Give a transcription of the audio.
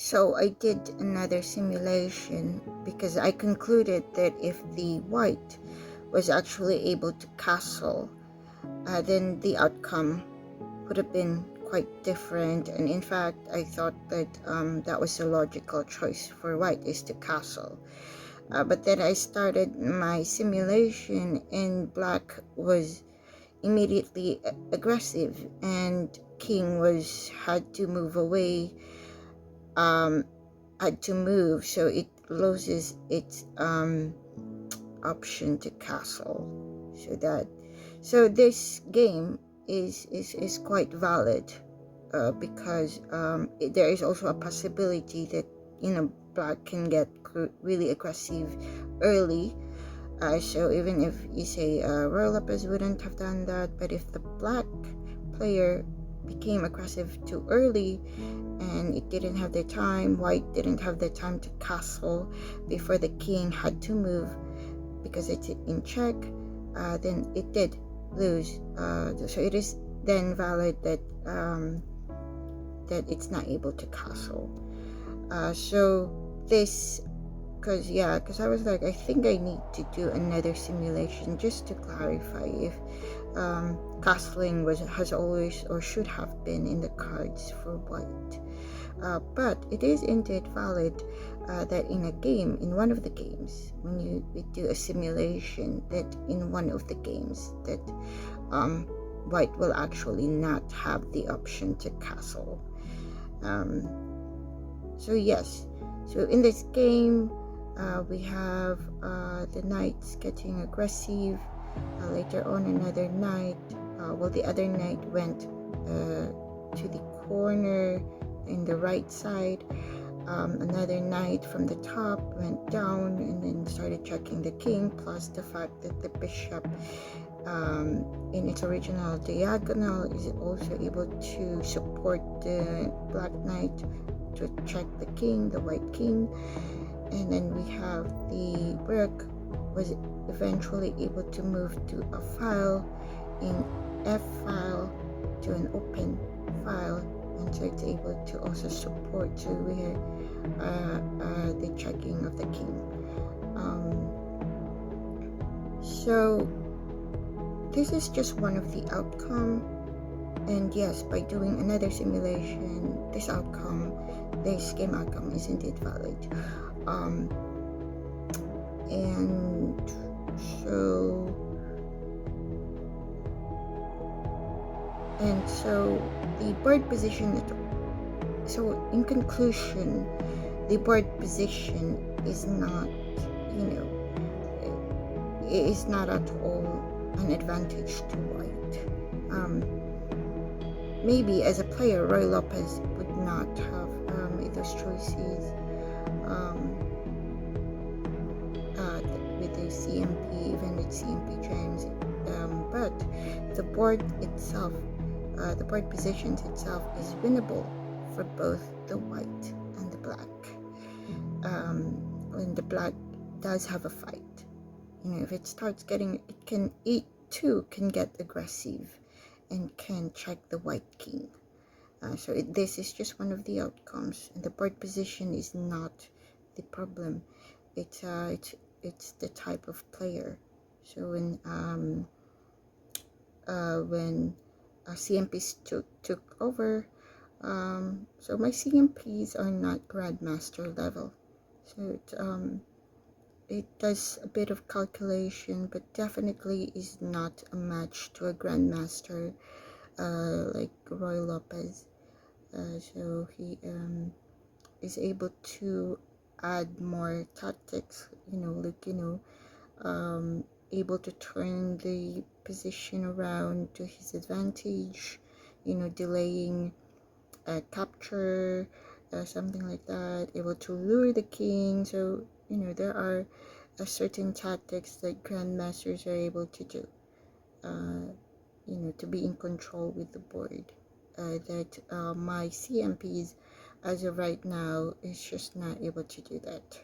So I did another simulation because I concluded that if the white was actually able to castle, then the outcome would have been quite different. And in fact, I thought that that was a logical choice for white, is to castle. But then I started my simulation and black was immediately aggressive, and king had to move away, had to move, so it loses its option to castle. So this game is quite valid, because there is also a possibility that black can get really aggressive early. So even if you say Royal Lopez wouldn't have done that, but if the black player became aggressive too early and it didn't have the time, white didn't have the time to castle before the king had to move because it's in check, then it did lose. So it is then valid that that it's not able to castle. So this, because I was like, I think I need to do another simulation just to clarify if castling has always or should have been in the cards for white. But it is indeed valid that in a game, in one of the games, when you do a simulation, that in one of the games that white will actually not have the option to castle. So yes, so in this game we have the knights getting aggressive. Later on, another knight, the other knight went to the corner in the right side. Another knight from the top went down and then started checking the king, plus the fact that the bishop in its original diagonal is also able to support the black knight to check the king, the white king. And then we have the rook was eventually able to move to a file in F file to an open file, and so it's able to also support to where the checking of the king. So this is just one of the outcome, and yes, by doing another simulation, this game outcome is indeed valid. And so the board position, so in conclusion, the board position is not, it is not at all an advantage to white. Maybe as a player, Roy Lopez would not have made those choices with the CMP, even with CMP James. But the board itself, the board positions itself is winnable for both the white and the black. When the black does have a fight, if it starts getting, it too can get aggressive and can check the white king. So this is just one of the outcomes, and the board position is not the problem. It's the type of player. So when CMPs took over, so my CMPs are not grandmaster level, so it does a bit of calculation, but definitely is not a match to a grandmaster like Roy Lopez. So he is able to add more tactics, able to turn the position around to his advantage, delaying capture, something like that, able to lure the king. So there are certain tactics that grandmasters are able to do, to be in control with the board, that my CMPs as of right now is just not able to do that.